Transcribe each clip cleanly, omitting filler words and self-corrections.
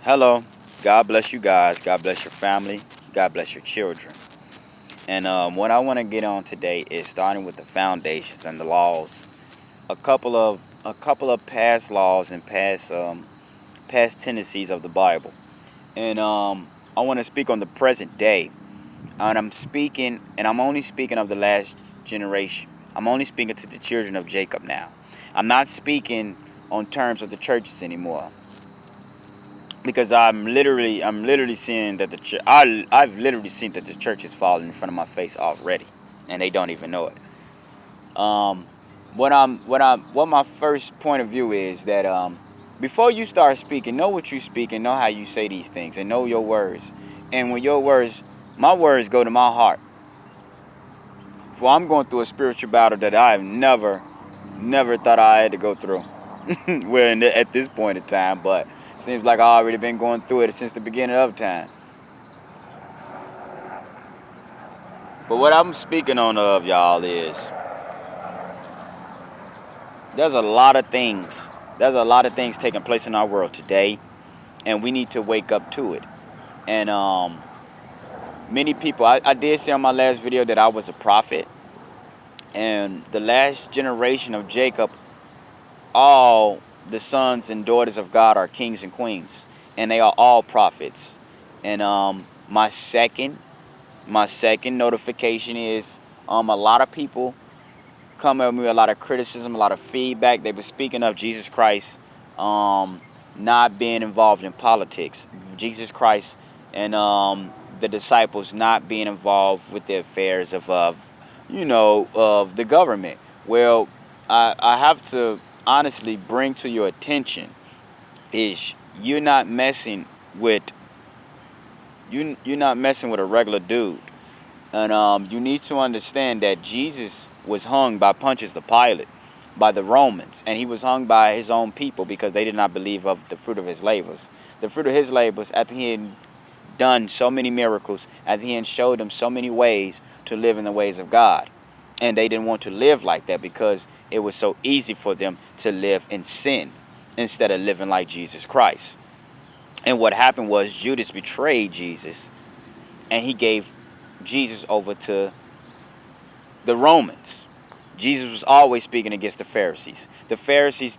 Hello. God bless you guys. God bless your family. God bless your children. And what I want to get on today is starting with the foundations and the laws. A couple of past laws and past tendencies of the Bible. And I want to speak on the present day. And I'm only speaking of the last generation. I'm only speaking to the children of Jacob now. I'm not speaking on terms of the churches anymore, because I'm literally seeing that I've literally seen that the church is falling in front of my face already, and they don't even know it. Um, what my first point of view is that before you start speaking, know what you speak and know how you say these things, and know your words. And when my words go to my heart. For I'm going through a spiritual battle that I have never thought I had to go through. At this point in time, but seems like I already been going through it since the beginning of time. But what I'm speaking on of, y'all, is there's a lot of things. There's a lot of things taking place in our world today, and we need to wake up to it. And many people, I did say on my last video that I was a prophet, and the last generation of Jacob, all the sons and daughters of God are kings and queens, and they are all prophets. And my second notification is a lot of people come at me with a lot of criticism, a lot of feedback. They were speaking of Jesus Christ not being involved in politics, Jesus Christ and the disciples not being involved with the affairs of of the government. Well, I have to honestly bring to your attention is you're not messing with a regular dude. And you need to understand that Jesus was hung by Pontius Pilate, by the Romans, and he was hung by his own people because they did not believe of the fruit of his labors. The fruit of his labors, after he had done so many miracles, after he had showed them so many ways to live in the ways of God. And they didn't want to live like that because it was so easy for them to live in sin instead of living like Jesus Christ. And what happened was Judas betrayed Jesus, and he gave Jesus over to the Romans. Jesus was always speaking against the Pharisees. The Pharisees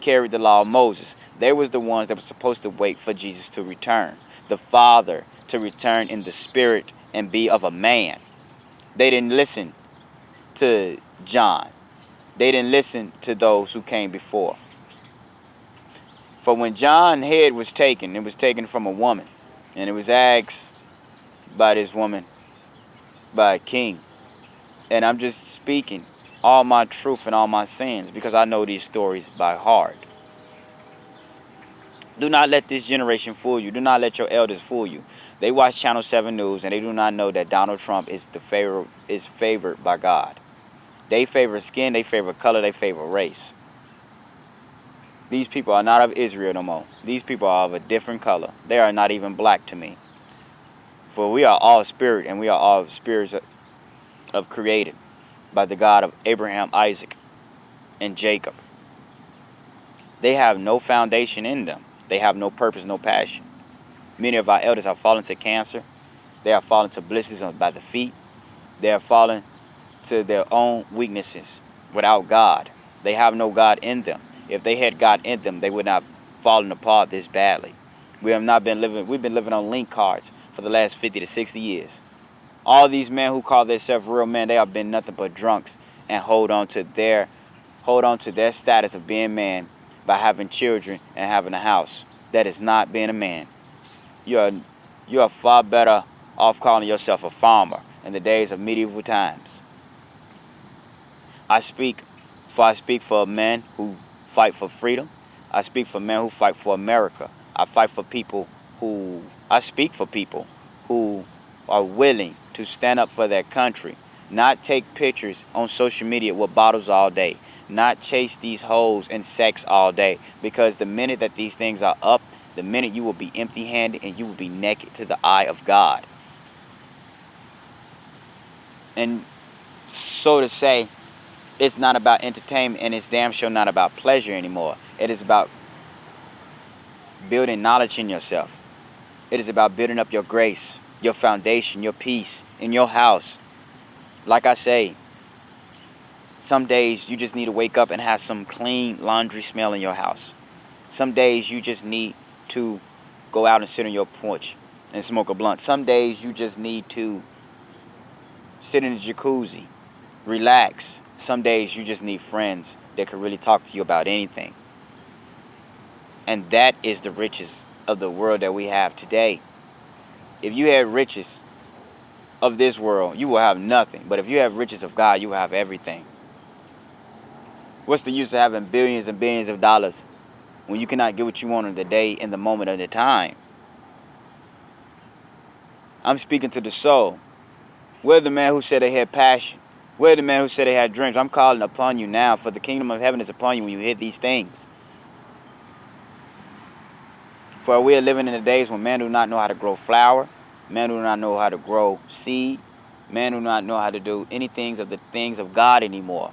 carried the law of Moses. They was the ones that were supposed to wait for Jesus to return, the Father to return in the spirit and be of a man. They didn't listen to John. They didn't listen to those who came before. For when John's head was taken, it was taken from a woman, and it was asked by this woman, by a king. And I'm just speaking all my truth and all my sins because I know these stories by heart. Do not let this generation fool you. Do not let your elders fool you. They watch Channel 7 News and they do not know that Donald Trump is favored by God. They favor skin, they favor color, they favor race. These people are not of Israel no more. These people are of a different color. They are not even black to me. For we are all spirit, and we are all spirits of created by the God of Abraham, Isaac, and Jacob. They have no foundation in them. They have no purpose, no passion. Many of our elders have fallen to cancer. They have fallen to blisters by the feet. They have fallen to their own weaknesses without God. They have no God in them. If they had God in them, they would not fallen apart this badly. We've been living on link cards for the last 50 to 60 years. All these men who call themselves real men, they have been nothing but drunks and hold on to their status of being man by having children and having a house. That is not being a man. You are far better off calling yourself a farmer in the days of medieval times. I speak for men who fight for freedom. I speak for men who fight for America. I speak for people who are willing to stand up for their country, not take pictures on social media with bottles all day, not chase these hoes and sex all day, because the minute that these things are up, the minute you will be empty-handed and you will be naked to the eye of God. And so to say, it's not about entertainment, and it's damn sure not about pleasure anymore. It is about building knowledge in yourself. It is about building up your grace, your foundation, your peace in your house. Like I say, some days you just need to wake up and have some clean laundry smell in your house. Some days you just need to go out and sit on your porch and smoke a blunt. Some days you just need to sit in the jacuzzi, relax. Some days you just need friends that can really talk to you about anything. And that is the riches of the world that we have today. If you had riches of this world, you will have nothing. But if you have riches of God, you will have everything. What's the use of having billions and billions of dollars when you cannot get what you want in the day, in the moment, of the time? I'm speaking to the soul. Where the man who said they had passion? Where the man who said they had dreams? I'm calling upon you now, for the kingdom of heaven is upon you when you hit these things. For we are living in the days when men do not know how to grow flour, men do not know how to grow seed, men do not know how to do anything of the things of God anymore.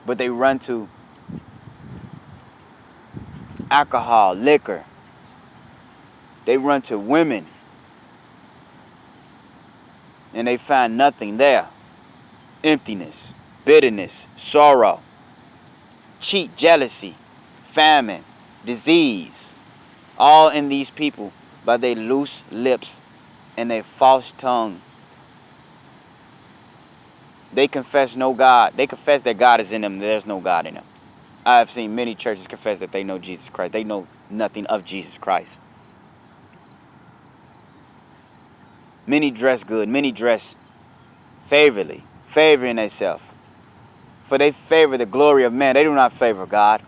But they run to alcohol, liquor. They run to women. And they find nothing there. Emptiness, bitterness, sorrow, cheat, jealousy, famine, disease. All in these people by their loose lips and their false tongue. They confess no God. They confess that God is in them. There's no God in them. I have seen many churches confess that they know Jesus Christ. They know nothing of Jesus Christ. Many dress good. Many dress favorably, favoring themselves. For they favor the glory of man. They do not favor God.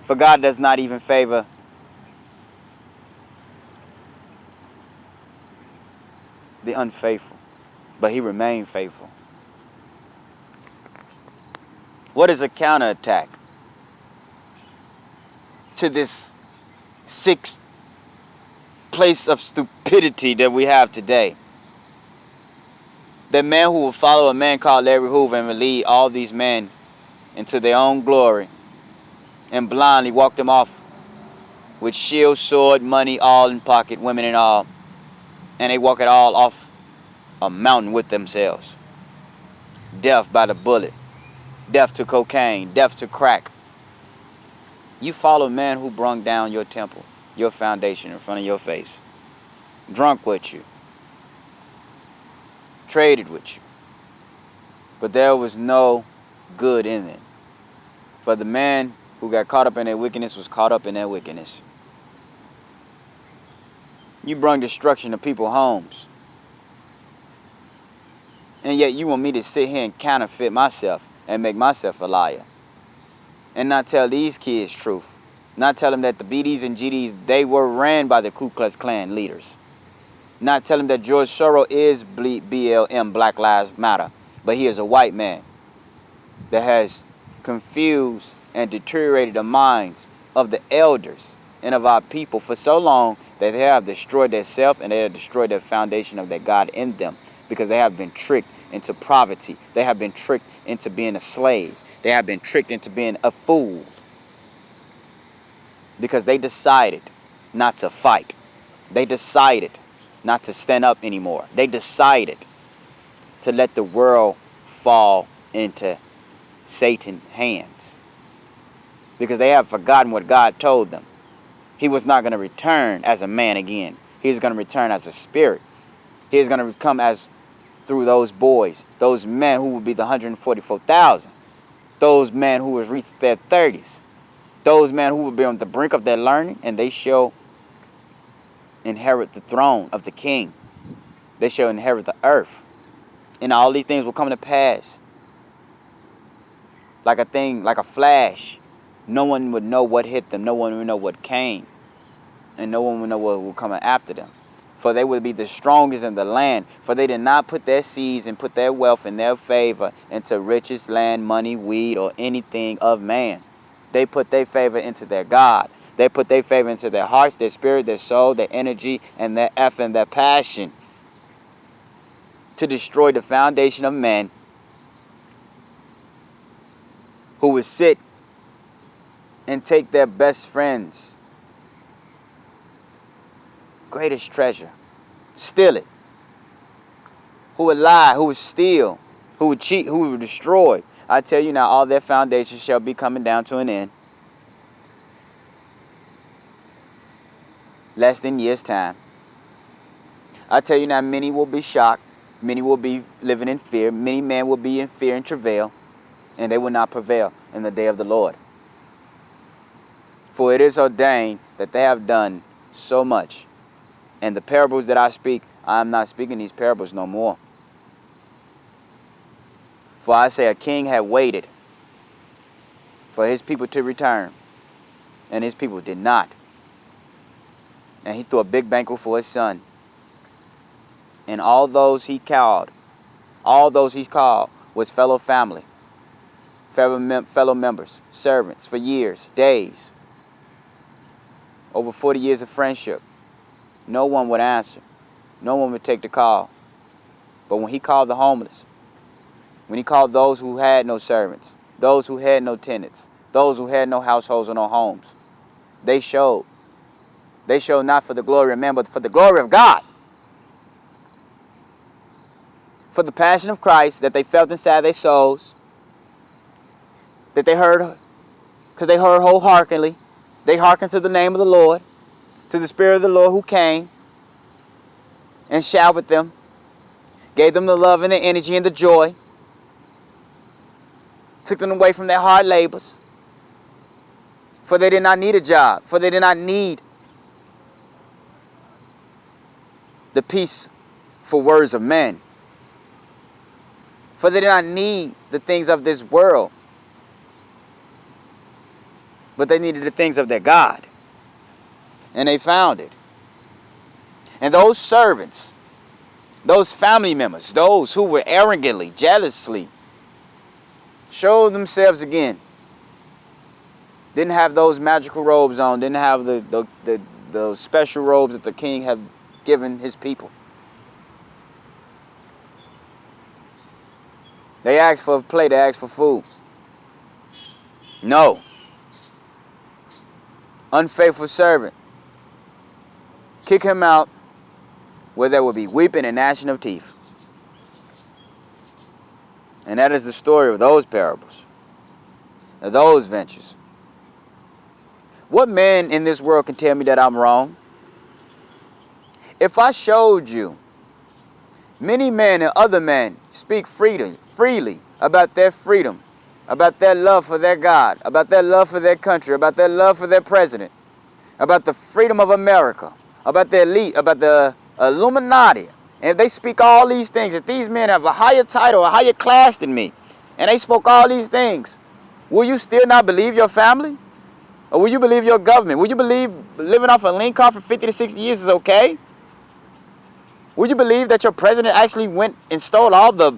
For God does not even favor the unfaithful, but he remained faithful. What is a counterattack to this sixth place of stupidity that we have today? That man who will follow a man called Larry Hoover and will lead all these men into their own glory and blindly walk them off with shield, sword, money, all in pocket, women and all. And they walk it all off a mountain with themselves. Death by the bullet. Death to cocaine. Death to crack. You follow a man who brung down your temple, your foundation in front of your face. Drunk with you. Traded with you. But there was no good in it. For the man who got caught up in their wickedness was caught up in their wickedness. You brought destruction to people's homes. And yet you want me to sit here and counterfeit myself and make myself a liar. And not tell these kids truth. Not tell them that the BDs and GDs, they were ran by the Ku Klux Klan leaders. Not tell them that George Soros is BLM, Black Lives Matter. But he is a white man that has confused and deteriorated the minds of the elders and of our people for so long that they have destroyed their self and they have destroyed the foundation of their God in them, because they have been tricked into poverty. They have been tricked into being a slave. They have been tricked into being a fool, because they decided not to fight. They decided not to stand up anymore. They decided to let the world fall into Satan's hands, because they have forgotten what God told them. He was not going to return as a man again. He is going to return as a spirit. He is going to come as through those boys, those men who will be the 144,000, those men who will reach their 30s, those men who will be on the brink of their learning, and they shall inherit the throne of the king. They shall inherit the earth. And all these things will come to pass. Like a flash. No one would know what hit them. No one would know what came. And no one would know what will come after them. For they would be the strongest in the land. For they did not put their seeds and put their wealth and their favor into riches, land, money, weed, or anything of man. They put their favor into their God. They put their favor into their hearts, their spirit, their soul, their energy, and their effort and their passion to destroy the foundation of man, who would sit and take their best friend's greatest treasure, steal it, who would lie, who would steal, who would cheat, who would destroy. I tell you now, all their foundations shall be coming down to an end. Less than years' time. I tell you now, many will be shocked. Many will be living in fear. Many men will be in fear and travail, and they will not prevail in the day of the Lord. For it is ordained that they have done so much. And the parables that I speak, I am not speaking these parables no more. For I say a king had waited for his people to return, and his people did not. And he threw a big banquet for his son. And all those he called was fellow family, fellow members, servants for years, days, over 40 years of friendship. No one would answer. No one would take the call. But when he called the homeless, when he called those who had no servants, those who had no tenants, those who had no households or no homes, they showed. They showed not for the glory of man, but for the glory of God. For the passion of Christ that they felt inside their souls, that they heard, because they heard wholeheartedly. They hearkened to the name of the Lord, to the Spirit of the Lord who came and showered them, gave them the love and the energy and the joy, took them away from their hard labors. For they did not need a job, for they did not need the peaceful words of men. For they did not need the things of this world, but they needed the things of their God. And they found it. And those servants, those family members, those who were arrogantly, jealously, showed themselves again. Didn't have those magical robes on, didn't have the special robes that the king had given his people. They asked for a plate, they asked for food. No. Unfaithful servant. Kick him out where there will be weeping and gnashing of teeth. And that is the story of those parables, of those ventures. What man in this world can tell me that I'm wrong? If I showed you many men and other men speak freely about their freedom, about their love for their God, about their love for their country, about their love for their president, about the freedom of America, about the elite, about the Illuminati, and if they speak all these things, if these men have a higher title, a higher class than me, and they spoke all these things, will you still not believe your family? Or will you believe your government? Will you believe living off a lean car for 50 to 60 years is okay? Will you believe that your president actually went and stole all the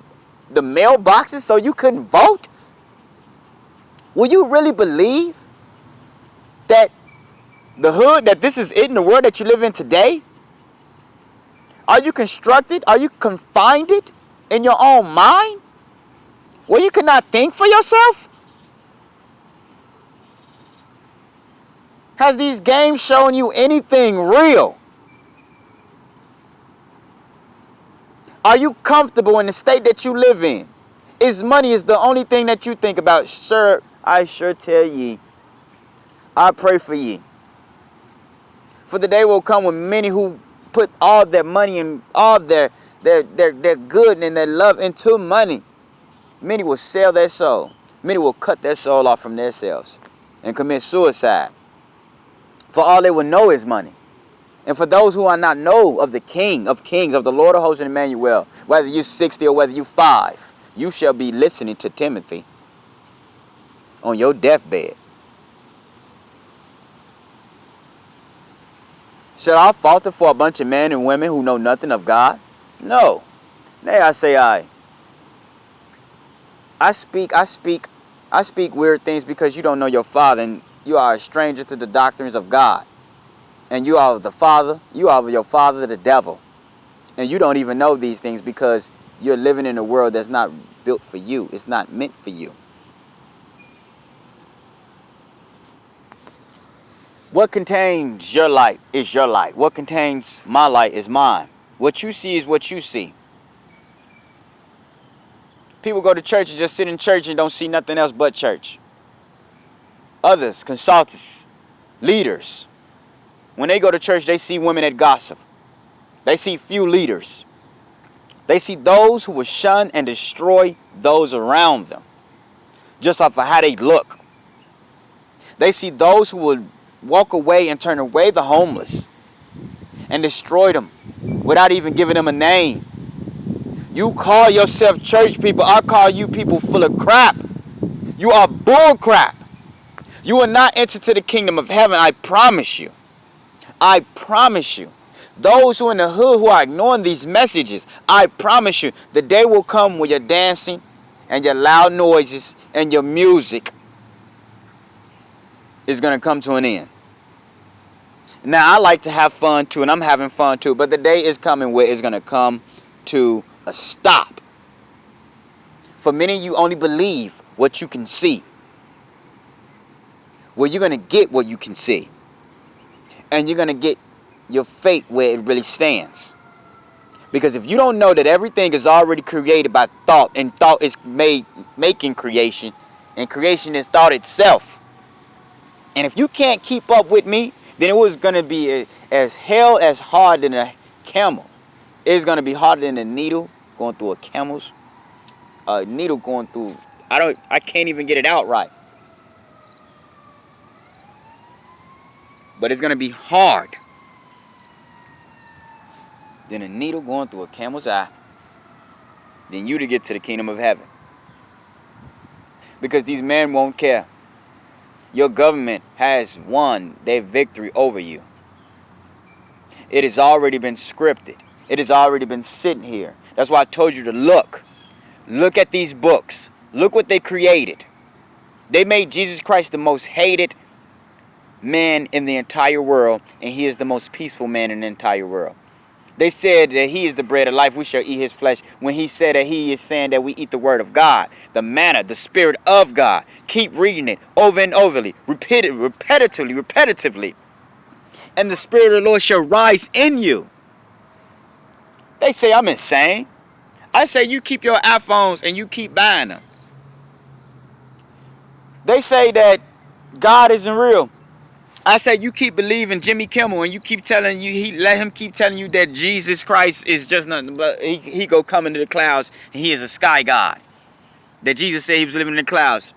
mailboxes so you couldn't vote? Will you really believe that the hood, that this is it in the world that you live in today? Are you constructed? Are you confined it in your own mind? Where you cannot think for yourself? Has these games shown you anything real? Are you comfortable in the state that you live in? Is money is the only thing that you think about? Sir, I sure tell ye, I pray for ye. For the day will come when many who put all their money and all their good and their love into money, many will sell their soul. Many will cut their soul off from themselves and commit suicide. For all they will know is money. And for those who are not know of the King of Kings, of the Lord of Hosts and Emmanuel, whether you're 60 or whether you're 5, you shall be listening to Timothy on your deathbed. Shall I falter for a bunch of men and women who know nothing of God? No. Nay, I say I. I speak weird things because you don't know your Father, and you are a stranger to the doctrines of God. And you are of the Father, you are of your father, the devil. And you don't even know these things because you're living in a world that's not built for you. It's not meant for you. What contains your light is your light. What contains my light is mine. What you see is what you see. People go to church and just sit in church and don't see nothing else but church. Others, consultants, leaders, when they go to church, they see women that gossip. They see few leaders. They see those who will shun and destroy those around them, just off of how they look. They see those who will walk away and turn away the homeless and destroy them without even giving them a name. You call yourself church people. I call you people full of crap. You are bull crap. You will not enter to the kingdom of heaven. I promise you. I promise you. Those who in the hood who are ignoring these messages, I promise you, the day will come when your dancing and your loud noises and your music is going to come to an end. Now, I like to have fun too, and I'm having fun too, but the day is coming where it's going to come to a stop. For many of you only believe what you can see. Well, you're going to get what you can see. And you're going to get your fate where it really stands. Because if you don't know that everything is already created by thought, and thought is making creation, and creation is thought itself. And if you can't keep up with me, then it was going to be as hell as hard than a camel. It's going to be harder than a needle going through a needle going through, I can't even get it out right. But it's going to be hard than a needle going through a camel's eye than you to get to the kingdom of heaven. Because these men won't care. Your government has won their victory over you. It has already been scripted. It has already been sitting here. That's why I told you to look. Look at these books. Look what they created. They made Jesus Christ the most hated man in the entire world, and he is the most peaceful man in the entire world. They said that he is the bread of life, we shall eat his flesh, when he said that he is saying that we eat the word of God, the manna, the spirit of God. Keep reading it over and overly, repetitively, and the spirit of the Lord shall rise in you. They say I'm insane. I say you keep your iPhones and you keep buying them. They say that God isn't real. I say you keep believing Jimmy Kimmel and you keep telling you, let him keep telling you that Jesus Christ is just nothing but he go come into the clouds and he is a sky god. That Jesus said he was living in the clouds.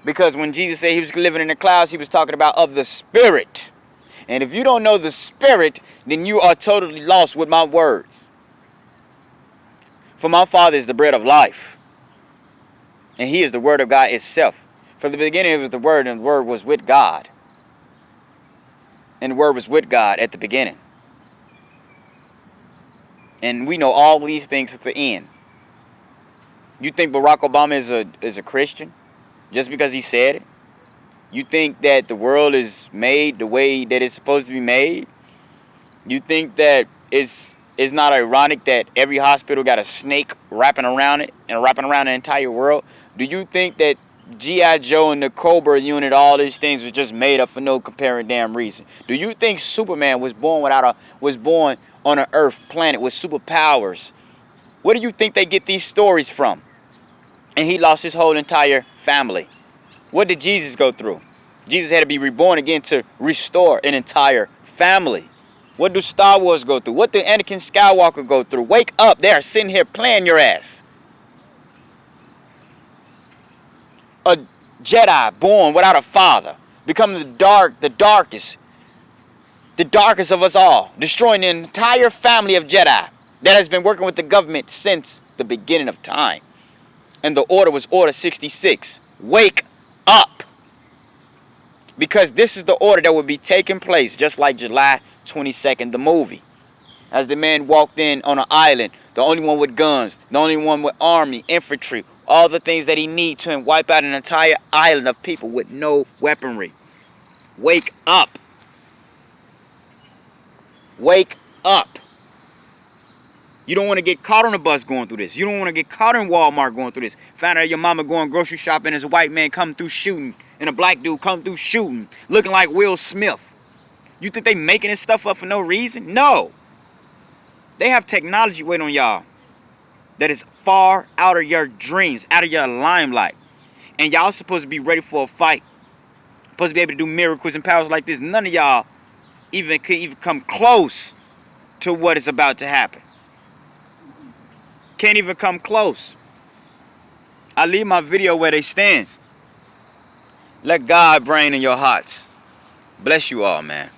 Because when Jesus said he was living in the clouds, he was talking about of the spirit. And if you don't know the spirit, then you are totally lost with my words. For my Father is the bread of life. And he is the word of God itself. From the beginning it was the word, and the word was with God. And the word was with God at the beginning. And we know all these things at the end. You think Barack Obama is a Christian? Just because he said it? You think that the world is made the way that it's supposed to be made? You think that it's not ironic that every hospital got a snake wrapping around it and wrapping around the entire world? Do you think that G.I. Joe and the Cobra unit, all these things was just made up for no comparing damn reason? Do you think Superman was born on an Earth planet with superpowers? Where do you think they get these stories from? And he lost his whole entire family. What did Jesus go through? Jesus had to be reborn again to restore an entire family. What do Star Wars go through? What did Anakin Skywalker go through? Wake up. They are sitting here playing your ass. A Jedi born without a father. Becoming the darkest of us all. Destroying the entire family of Jedi that has been working with the government since the beginning of time. And the order was Order 66. Wake up. Because this is the order that would be taking place, just like July 22nd, the movie. As the man walked in on an island, the only one with guns, the only one with army, infantry, all the things that he needs to wipe out an entire island of people with no weaponry. Wake up. Wake up. You don't want to get caught on a bus going through this. You don't want to get caught in Walmart going through this. Find out your mama going grocery shopping as a white man coming through shooting and a black dude come through shooting, looking like Will Smith. You think they making this stuff up for no reason? No. They have technology waiting on y'all that is far out of your dreams, out of your limelight. And y'all supposed to be ready for a fight. Supposed to be able to do miracles and powers like this. None of y'all could even come close to what is about to happen. Can't even come close. I leave my video where they stand. Let God reign in your hearts. Bless you all, man.